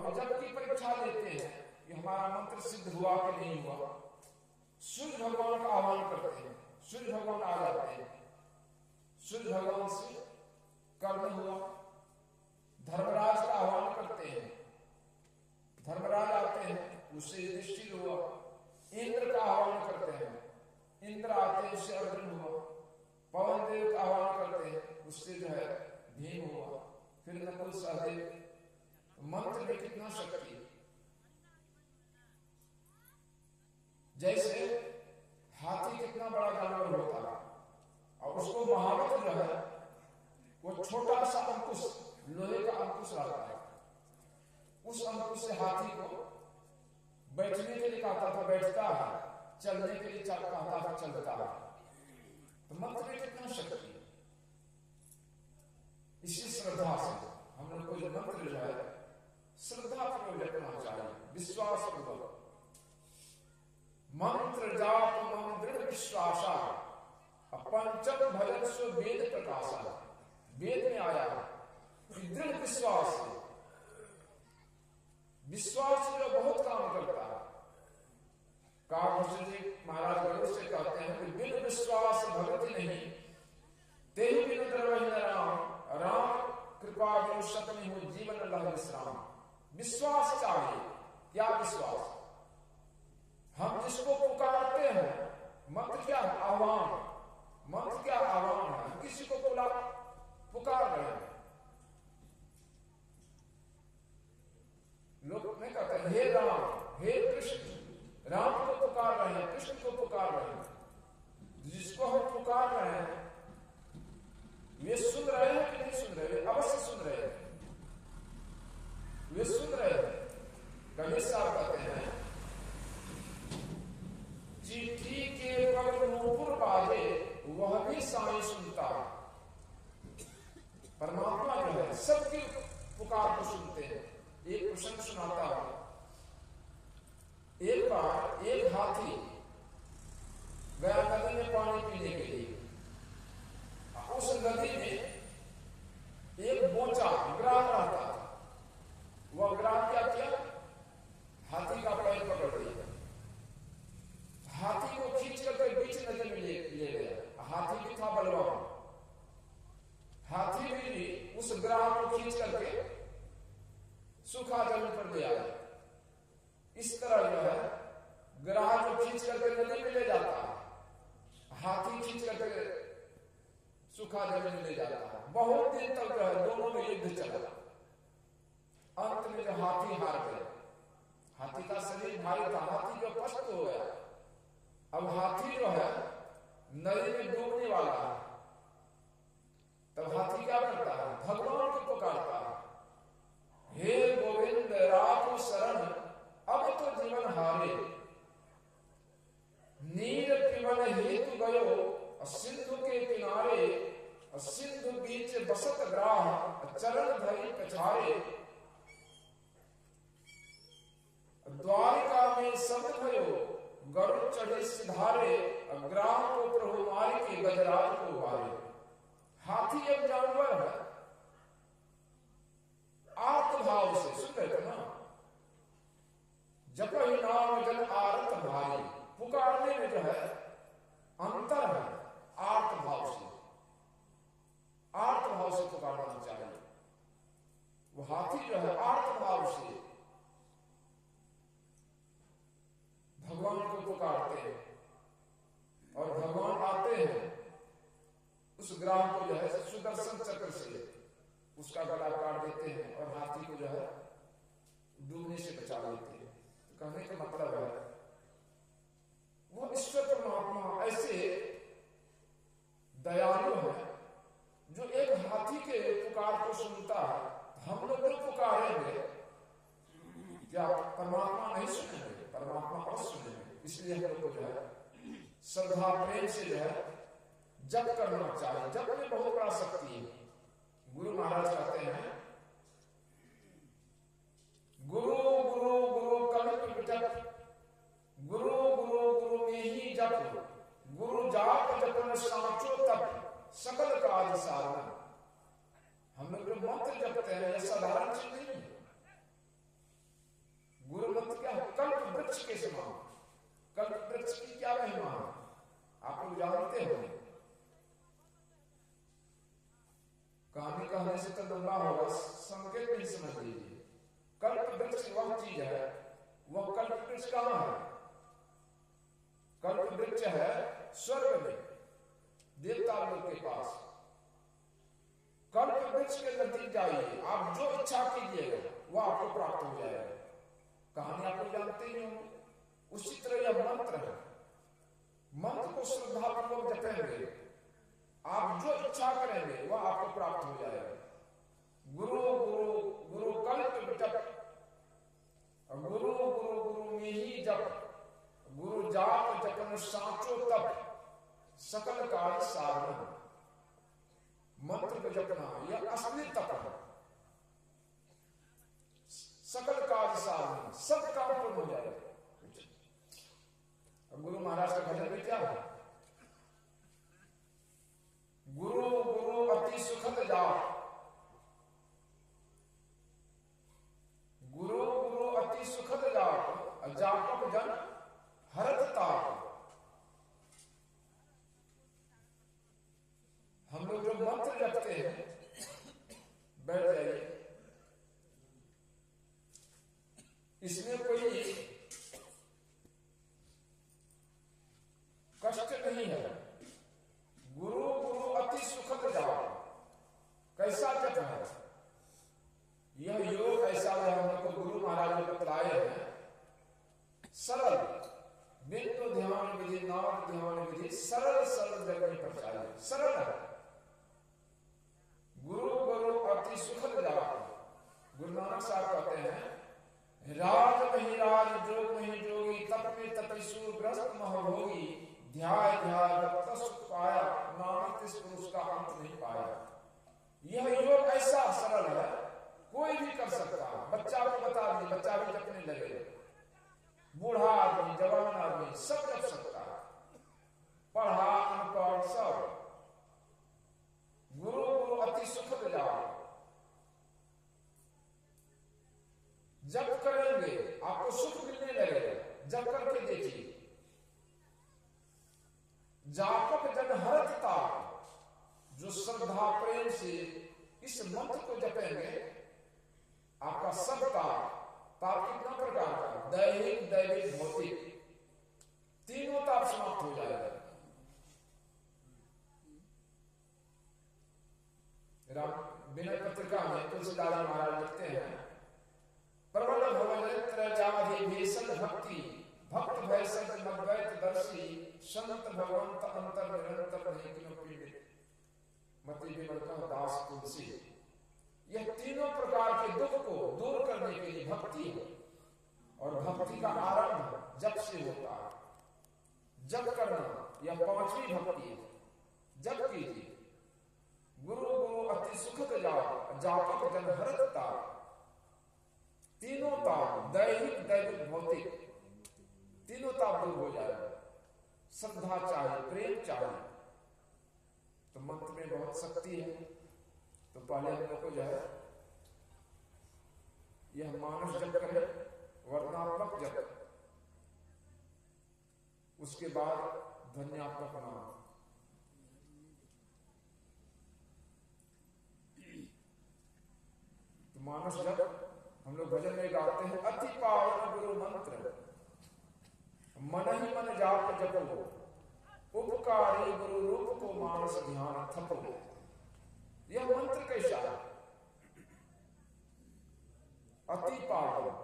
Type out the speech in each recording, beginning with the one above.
और जब की परीक्षा लेते हैं कि हमारा मंत्र सिद्ध हुआ कि नहीं हुआ, सूर्य भगवान का आह्वान करते हैं, सूर्य भगवान आ जाते हैं, सूर्य भगवान से कर्ण हुआ, धर्मराज का आह्वान करते हैं, धर्मराज आते हैं, उससे युधिष्ठिर हुआ, इंद्र का आह्वान करते हैं, इंद्र आते हैं, उससे अर्जुन हुआ, पवन देव का आह्वान करते हैं, उससे जो है भीम हुआ, फिर नकुल सहदेव। मंत्र में कितना शक्ति है। जैसे हाथी कितना बड़ा जानवर होता है और उसको महावत जो है वो छोटा सा अंकुश, लोहे का अंकुश रहता है, उस अंकुश से हाथी को बैठने के लिए कहता था बैठता है, चलने के लिए कहता था चलता है। तो मंत्र में कितना शक्ति है। इसी श्रद्धा से हम लोग को जो मंत्र जो है श्रद्धा पूर्वक रखना चाहिए, विश्वास पूर्वक। मंत्र जाप मम दृढ़ विश्वासा पंचम भजन स्व वेद प्रकाशा। वेद में आया कि दृढ़ विश्वास है, विश्वास जो बहुत काम करता है। कामोजी महाराज गरुड़ से कहते हैं कि बिन विश्वास भगति नहीं, तेहि बिन द्रवहि न राम, राम कृपा बिनु सकनि हो जीवन लह विश्राम। विश्वास चाहिए। क्या विश्वास? हम जिसको पुकारते हैं, मंत्र क्या है? आह्वान। मंत्र क्या आह्वान है? हम किसी को पुकार रहे हैं। लोग नहीं कहते हे राम, हे कृष्ण। राम को पुकार रहे हैं, कृष्ण को पुकार रहे हैं। जिसको हम पुकार रहे हैं वे सुन रहे हैं कि नहीं सुन रहे? अवश्य सुन रहे हैं, वे सुन रहे हैं। कबीर साहब कहते हैं चिट्ठी के पग नूपुर बाजे वह भी साई सुनता। परमात्मा जो है सबकी पुकार को सुनते हैं। एक प्रसंग सुनाता हूं। एक बार एक हाथी गया नदी में पानी पीने के लिए। उस नदी में एक बोचा ग्राह रहता था। वह ग्राह क्या किया? हाथी का पैर पकड़ लिया, हाथी को खींच करके बीच नदी में ले गया। हाथी भी था बलवान। हाथी भी उस ग्राह को खींच करके सूखा जल पर ले आया। इस तरह जो है ग्राह को खींच करके नदी में ले जाता है, हाथी खींच करके सूखा जल में ले जाता है। बहुत दिन तक जो है दोनों में युद्ध चला। अंत में जो हाथी हार गया। हाथी का शरीर भारी था, हाथी जो पस्त हो गया। अब हाथी जो है नदी में डूबने वाला है। तब हाथी क्या करता है? भगवान को पुकारता है, हे गोविंद राखो शरण अब तो जीवन हारे। नीर पिबन हेतु गयो सिंधु के किनारे, सिंधु बीच बसत ग्राह चरण धरी पछारे। द्वारिका में सब भयो गरुड़ चढ़े सिधारे, ग्राह को प्रभु मारे के गजराज को मारे। हाथी एक जानवर है, आत्मभाव से सुन रहे थे ना, जप ही नाम जन आरत भारी। पुकारने में जो है अंतर है, आत्मभाव से, आत्मभाव से पुकारना चाहिए। वो हाथी जो है आत्मभाव से भगवान को पुकारते हैं और भगवान आते हैं। उस ग्राह को जो है सुदर्शन चक्र से उसका गला काट देते हैं और हाथी को जो है डूबने से बचा लेते हैं। तो कहने का मतलब है वो ईश्वर परमात्मा ऐसे दयालु है जो एक हाथी के पुकार को सुनता है। हम लोग को पुकारेंगे क्या परमात्मा नहीं सुनेंगे? परमात्मा अवश्य सुनेंगे। इसलिए हम लोग को जो है श्रद्धा प्रेम से जो है जप करना चाहिए। जप में बहुत बड़ा शक्ति है। गुरु महाराज कहते हैं गुरु गुरु गुरु कल्प जप, गुरु गुरु गुरु में ही जप, गुरु जाप जपन सांचो तप सकल काज साधन। हम लोग जो मंत्र जपते हैं यह साधारण चीज नहीं है। शब्द लंबा होगा, संकेत नहीं समझ लीजिए। कल्प वृक्ष वह चीज है, वह कल्प वृक्ष कहाँ है? कल्प वृक्ष है स्वर्ग में, देवता लोग के पास। कल्प वृक्ष के नजदीक जाइए, आप जो इच्छा कीजिएगा वह आपको प्राप्त हो जाएगा। कहानी आप लोग जानते ही होंगे। उसी तरह यह मंत्र है, मंत्र को श्रद्धापूर्वक जपेंगे, आप जो इच्छा करेंगे वह आपको प्राप्त हो जाएगा। गुरु गुरु गुरु कल्प जप, गुरु गुरु गुरु में ही जप, गुरु जाप जपन साचो तप, सकल काल सारण। मंत्र को जपना यह असली तप है। सकल काज सारण, सब काम पूर्ण हो जाएगा। अब गुरु महाराज का भजन में क्या है? गुरु गुरु अति सुखद जाप, गुरु गुरु अति सुखद जाप, जापक जन हरत ताप। हम लोग जो मंत्र जपते हैं, बैठ जाइए, इसमें कोई कष्ट नहीं है। गुरु गुरु अति सुखद जाप, कैसा जप है यह योग? ऐसा है, हम लोग को गुरु महाराज ने बतलाए हैं। सरल, बिंदु ध्यान विधि, नाम ध्यान विधि, सरल सरल जगह पर चाहिए, सरल है। गुरु गुरु अति सुखद जाप। गुरु नानक साहब कहते हैं, राज मही राज, जोग मही जोगी, तप में तपस्वी, ग्रस्त महभोगी, ध्याय ध्याय रक्त सुख पाया, नानक इस पुरुष का अंत नहीं पाया। यह योग ऐसा सरल है, कोई भी कर सकता है। बच्चा को बता दी, बच्चा भी जपने लगे, बूढ़ा आदमी, जवान आदमी सब जप सकता है, पढ़ा अनपढ़ सब। गुरु गुरु अति सुखद जाप, जप करेंगे आपको सुख मिलने लगेगा। जप करके देखिए। जापक जन हरत ताप, जो श्रद्धा प्रेम से इस मंत्र को जपेंगे, आपका सब ताप कितना प्रकार का? दैहिक, दैविक, भौतिक, तीनों ताप समाप्त हो जाएगा। विनय पत्रिका में तुलसीदास महाराज लिखते हैं, प्रबल भवनेत्र जाधि भेषण भक्ति, भक्त भय सत मद्वैत दर्शी, संत भगवंत अंतर निरंतर नहीं किनो पीड़ित, मति विमल दास तुलसी। यह तीनों प्रकार के दुख को दूर करने के लिए भक्ति है, और भक्ति का आरंभ जप से होता है। जप करना यह पांचवी भक्ति है। जप कीजिए। गुरु गुरु अति सुखद जाप, जापक जन हरत ताप, तीनों ताप, दैहिक दैविक भौतिक, तीनों ताप दूर हो जाएगा। श्रद्धा चाहिए, प्रेम चाहिए। तो मंत्र में बहुत शक्ति है। तो पहले हम लोग को जो है यह मानस जप करें, वर्णात्मक जप, उसके बाद ध्वन्यात्मक नाम। तो मानस जप हम लोग भजन में गाते हैं, अति पावन गुरु मंत्र, मन ही मन जाप जपो, उपकारी गुरु रूप को मानस ध्यान थपो। यह मंत्र कैसा है? अति पावन,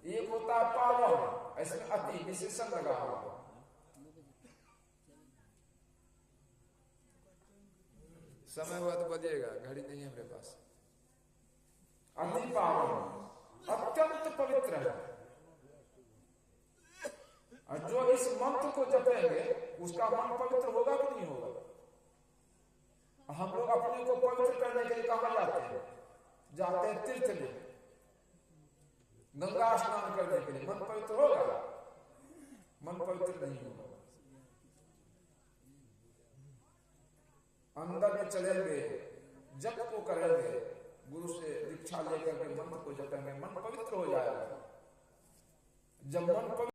एक होता है पावन, इसमें अति विशेषण लगा हुआ। समय हुआ तो बजेगा, घड़ी नहीं है मेरे पास। अति पावन, अत्यंत पवित्र है, और जो इस मंत्र को जपेंगे उसका मन पवित्र होगा कि नहीं होगा? हम लोग अपने को पवित्र करने के लिए कहां जाते हैं? जाते हैं तीर्थ में, गंगा स्नान करने के लिए। मन पवित्र होगा? मन पवित्र नहीं होगा। अंदर में चलेंगे, जप को करेंगे, गुरु से दीक्षा लेकर के मंत्र को जपेंगे, मन पवित्र हो जाएगा। जब मन